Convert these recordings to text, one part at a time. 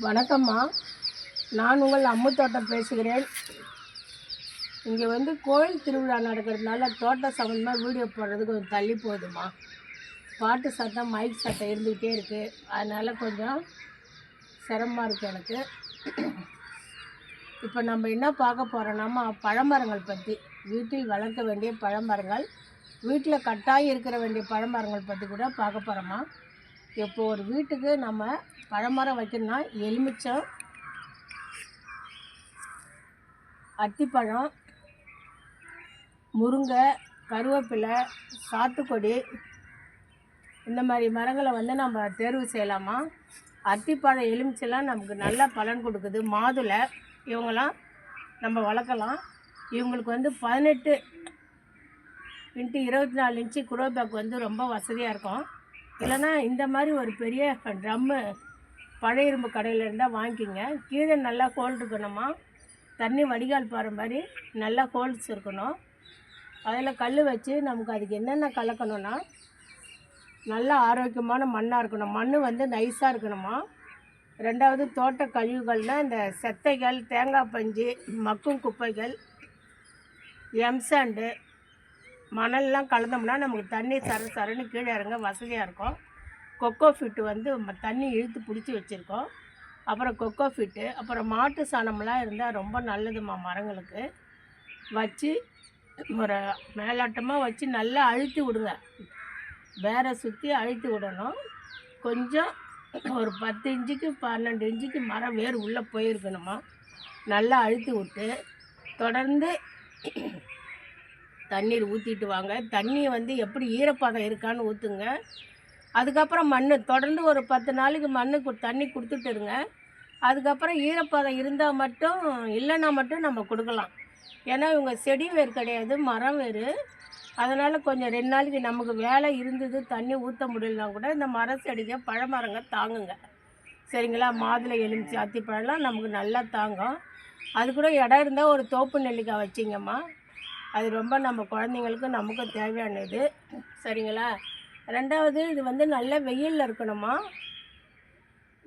வணக்கம்மா, நான் உங்கள் அம்மு தோட்டம் பேசுகிறேன். இங்கே கோயில் திருவிழா நடக்கிறதுனால தோட்டம் சம்மந்தமாக வீடியோ போடுறது கொஞ்சம் தள்ளி போகுதுமா. பாட்டு சத்தம் மைக் சத்தம் இருந்துக்கிட்டே இருக்குது. அதனால் கொஞ்சம் சிரமமாக இருக்குது எனக்கு. இப்போ நம்ம என்ன பார்க்க போகிறோன்னா பழமரங்கள் பற்றி, வீட்டில் வளர்க்க வேண்டிய பழமரங்கள், வீட்டில் கட்டாயம் இருக்கிற வேண்டிய பழமரங்கள் பற்றி கூட பார்க்க போகிறோம்மா. இப்போ ஒரு வீட்டுக்கு நம்ம பழமரம் வைக்கணும்னா எலுமிச்சம், அத்திப்பழம், முருங்கை, கருவேப்பிலை, சாத்துக்கொடி, இந்த மாதிரி மரங்களை நம்ம தேர்வு செய்யலாமா. அத்திப்பழம், எலுமிச்செல்லாம் நமக்கு நல்ல பலன் கொடுக்குது. மாதுளை, இவங்களாம் நம்ம வளர்க்கலாம். இவங்களுக்கு 18x24 இன்ச்சு குரோ பேக் ரொம்ப வசதியாக இருக்கும். இல்லைன்னா இந்த மாதிரி ஒரு பெரிய ட்ரம்மு பழைய இரும்பு கடையில் இருந்தால் வாங்கிக்கிங்க. கீழே நல்லா ஹோல் இருக்கணுமா, தண்ணி வடிகால் போகிற மாதிரி நல்லா ஹோல்ஸ் இருக்கணும். அதில் கல் வச்சு நமக்கு அதுக்கு என்னென்ன கலக்கணும்னா, நல்லா ஆரோக்கியமான மண்ணாக இருக்கணும். மண் நைஸாக இருக்கணுமா. ரெண்டாவது தோட்ட கழிவுகள்னால் இந்த செத்தைகள், தேங்காய் பஞ்சு, மக்கும் குப்பைகள், எம்சாண்டு, மணல்லாம் கலந்தோம்னா நமக்கு தண்ணி சரன்னு கீழே இறங்க வசதியாக இருக்கும். கொக்கோ ஃபிட்டு தண்ணி இழுத்து பிடிச்சி வச்சுருக்கோம். அப்புறம் கொக்கோ ஃபிட்டு, அப்புறம் மாட்டு சாணம்லாம் இருந்தால் ரொம்ப நல்லதுமா. மரங்களுக்கு வச்சு ஒரு மேலாட்டமாக வச்சு நல்லா அழுத்தி விடுங்க. வேரை சுற்றி அழுத்தி விடணும். கொஞ்சம் ஒரு 10 இன்ச்சுக்கு 12 இன்ச்சுக்கு மரம் வேர் உள்ளே போயிருக்கணுமா. நல்லா அழுத்தி விட்டு தொடர்ந்து தண்ணீர் ஊற்றிட்டு வாங்க. தண்ணி எப்படி ஈரப்பதம் இருக்கான்னு ஊற்றுங்க. அதுக்கப்புறம் தொடர்ந்து ஒரு 10 நாளைக்கு தண்ணி கொடுத்துட்டு இருங்க. அதுக்கப்புறம் ஈரப்பதம் இருந்தால் மட்டும், இல்லைன்னா மட்டும் நம்ம கொடுக்கலாம். ஏன்னா இவங்க செடி வேர் கிடையாது, மரம் வேர். அதனால் கொஞ்சம் 2 நாளைக்கு நமக்கு வேலை இருந்தது, தண்ணி ஊற்ற முடியலனா கூட இந்த மர செடிங்க, பழமரங்க தாங்குங்க. சரிங்களா. மாதுளை, எலுமிச்சை, அத்திப்பழம்லாம் நமக்கு நல்லா தாங்கும். அது கூட இடம் இருந்தால் ஒரு தோப்பு நெல்லிக்காய் வச்சிங்கம்மா. அது ரொம்ப நம்ம குழந்தைங்களுக்கும் நமக்கும் தேவையானது. சரிங்களா. ரெண்டாவது இது நல்ல வெயிலில் இருக்கணுமா.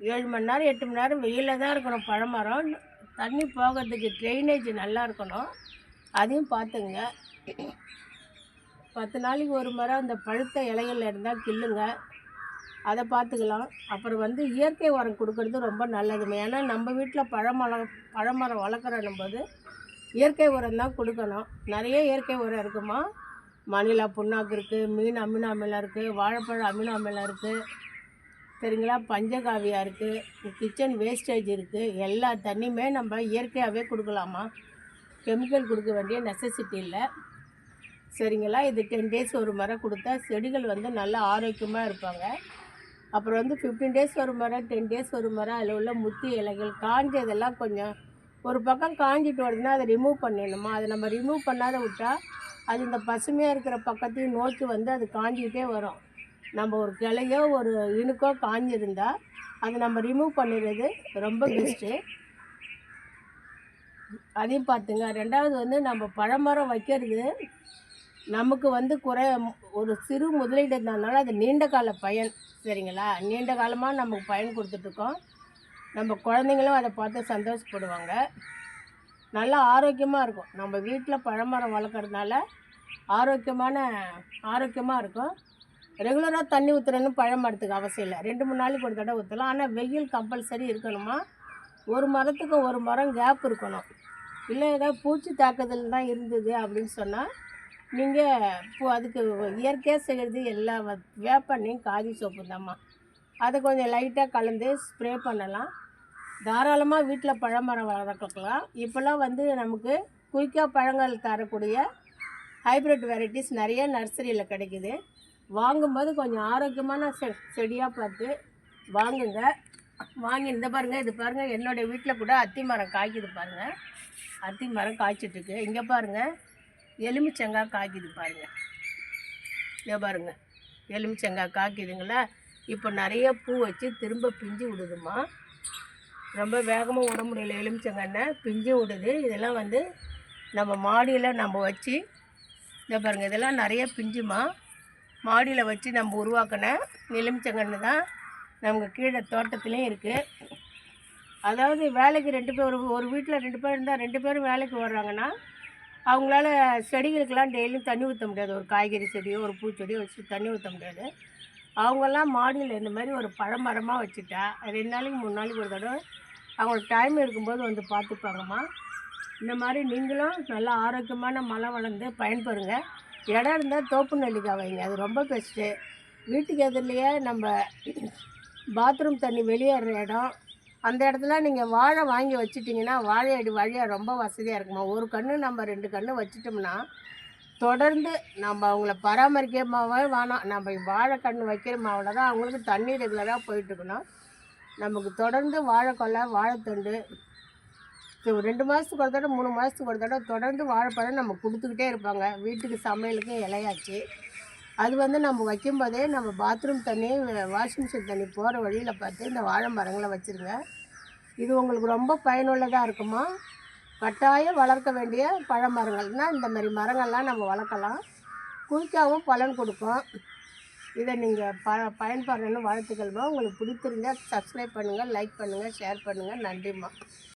7 மணி நேரம் 8 மணி நேரம் வெயிலில் தான் இருக்கணும் பழமரம். தண்ணி போகிறதுக்கு ட்ரைனேஜ் நல்லா இருக்கணும். அதையும் பார்த்துங்க. 10 நாளைக்கு ஒரு முறை அந்த பழுத்த இலைகள் இருந்தால் கிள்ளுங்க, அதை பார்த்துக்கலாம். அப்புறம் இயற்கை உரம் கொடுக்கறது ரொம்ப நல்லதுமே. ஏன்னா நம்ம வீட்டில் பழமரம் வளர்க்குறன்னும் போது இயற்கை உரம் தான் கொடுக்கணும். நிறைய இயற்கை உரம் இருக்குமா. மணிலா புண்ணாக்கு இருக்குது, மீன் அமினோ அமிலம் இருக்குது, வாழைப்பழம் அமினோ அமிலம் இருக்குது. சரிங்களா. பஞ்சகாவியா இருக்குது, கிச்சன் வேஸ்டேஜ் இருக்குது. எல்லா தண்ணியுமே நம்ம இயற்கையாகவே கொடுக்கலாமா. கெமிக்கல் கொடுக்க வேண்டிய நெசசிட்டி இல்லை. சரிங்களா. இது 10 டேஸ் ஒரு முறை கொடுத்தா செடிகள் நல்லா ஆரோக்கியமாக இருப்பாங்க. அப்புறம் 15 டேஸ் ஒரு முறை, 10 டேஸ் ஒரு முறை அதில் உள்ள முத்தி இலைகள் காஞ்சதெல்லாம் கொஞ்சம் ஒரு பக்கம் காஞ்சிட்டு வருதுன்னா அதை ரிமூவ் பண்ணிடணுமா. அதை நம்ம ரிமூவ் பண்ணாத விட்டால் அது இந்த பசுமையாக இருக்கிற பக்கத்தையும் நோக்கி அது காஞ்சிக்கிட்டே வரும். நம்ம ஒரு கிளையோ ஒரு இணுக்கோ காஞ்சிருந்தால் அதை நம்ம ரிமூவ் பண்ணிடுறது ரொம்ப பெஸ்ட்டு. அதையும் பார்த்துங்க. ரெண்டாவது நம்ம பழமரம் வைக்கிறது நமக்கு ஒரு சிறு முதலீடு இருந்ததுனால அது நீண்ட கால பயன். சரிங்களா. நீண்ட காலமாக நமக்கு பயன் கொடுத்துட்ருக்கோம். நம்ம குழந்தைங்களும் அதை பார்த்து சந்தோஷப்படுவாங்க. நல்லா ஆரோக்கியமாக இருக்கும். நம்ம வீட்டில் பழமரம் வளர்க்குறதுனால ஆரோக்கியமாக இருக்கும். ரெகுலராக தண்ணி ஊற்றுறன்னு பழமரத்துக்கு அவசியம் இல்லை. 2-3 நாளைக்கு ஒரு தடவை ஊற்றலாம். ஆனால் வெயில் கம்பல்சரி இருக்கணுமா. ஒரு மரத்துக்கு ஒரு மரம் கேப் இருக்கணும். இல்லை ஏதாவது பூச்சி தாக்குதல் தான் இருந்தது அப்படின்னு சொன்னால் நீங்கள் அதுக்கு இயற்கையாக செய்கிறது எல்லா வேப்பெண்ணையும் காதி சோப்பு தாம்மா. அதை கொஞ்சம் லைட்டாக கலந்து ஸ்ப்ரே பண்ணலாம். தாராளமாக வீட்டில் பழமரம் வளர்க்கலாம். இப்போல்லாம் நமக்கு குயிக்காக பழங்கள் தரக்கூடிய ஹைப்ரிட் வெரைட்டிஸ் நிறைய நர்சரியில் கிடைக்குது. வாங்கும்போது கொஞ்சம் ஆரோக்கியமான செடியாக பார்த்து வாங்குங்க. வாங்கி இந்த பாருங்கள், இது பாருங்கள், என்னுடைய வீட்டில் கூட அத்தி மரம் காய்க்குது பாருங்கள். அத்தி மரம் காய்ச்சிட்ருக்கு. இங்கே பாருங்கள், எலுமிச்சங்காய் காய்க்குது பாருங்கள். இங்கே பாருங்கள், எலுமிச்சங்காய் காய்க்குதுங்களா. இப்போ நிறைய பூ வச்சு திரும்ப பிஞ்சு விடுதுமா. ரொம்ப வேகமாக விட முடியல. எலுமிச்சங்கண்ணை பிஞ்சு விடுது. இதெல்லாம் நம்ம மாடியில் நம்ம வச்சு, இதை பாருங்கள், இதெல்லாம் நிறைய பிஞ்சுமா. மாடியில் வச்சு நம்ம உருவாக்கின எலுமிச்சங்கன்று தான் நமக்கு கீழே தோட்டத்துலேயும் இருக்குது. அதாவது வேலைக்கு 2 பேர் ஒரு வீட்டில் 2 பேர் இருந்தால் 2 பேரும் வேலைக்கு வர்றாங்கன்னா அவங்களால செடிகளுக்கெல்லாம் டெய்லியும் தண்ணி ஊற்ற முடியாது. ஒரு காய்கறி செடியோ ஒரு பூச்செடியோ வச்சு தண்ணி ஊற்ற முடியாது. அவங்கெல்லாம் மாடியில் இந்த மாதிரி ஒரு பழமரமாக வச்சுட்டா 2 நாளைக்கு 3 நாளைக்கு ஒரு தடவை அவங்களுக்கு டைம் இருக்கும்போது வந்து பார்த்துப்பாங்கம்மா. இந்த மாதிரி நீங்களும் நல்லா ஆரோக்கியமான மரம் வளர்ந்து பயன்பெறுங்க. இடம் இருந்தால் தோப்பு நெல்லிக்காய் வைங்க, அது ரொம்ப பெஸ்ட்டு. வீட்டுக்கு எதிரிலேயே நம்ம பாத்ரூம் தண்ணி வெளியேற இடம், அந்த இடத்துல நீங்கள் வாழை வாங்கி வச்சிட்டிங்கன்னா வாழை அடி வழியாக ரொம்ப வசதியாக இருக்குமா. ஒரு கன்று நம்ம 2 கன்று வச்சிட்டோம்னா தொடர்ந்து நம்ம அவங்கள பராமரிக்கமாவே வேணாம், நம்ம வாழைக்கன்று வைக்கிற மாவில் தான் அவங்களுக்கு தண்ணி ரெகுலராக போயிட்டுருக்கணும். நமக்கு தொடர்ந்து வாழைக்கொலை வாழைத்தண்டு 2 மாதத்துக்கு ஒரு தடவை 3 மாதத்துக்கு ஒரு தடவை தொடர்ந்து வாழைப்பழம் நம்ம கொடுத்துக்கிட்டே இருப்பாங்க. வீட்டுக்கு சமையலுக்கு இலையாச்சு. அது வந்து நம்ம வைக்கும்போதே நம்ம பாத்ரூம் தண்ணி வாஷிங் மிஷின் தண்ணி போகிற வழியில் பார்த்து இந்த வாழை மரங்களை வச்சுருங்க. இது உங்களுக்கு ரொம்ப பயனுள்ளதாக இருக்குமா. கட்டாயம் வளர்க்க வேண்டிய பழ மரங்கள்னால் இந்த மாதிரி மரங்கள்லாம் நம்ம வளர்க்கலாம். குயிக்காகவும் பலன் கொடுக்கும். இதை நீங்கள் பயன்படுறேன்னு வாழ்த்துக்கள்மா. உங்களுக்கு பிடித்திருந்தால் சப்ஸ்கிரைப் பண்ணுங்கள், லைக் பண்ணுங்கள், ஷேர் பண்ணுங்கள். நன்றிம்மா.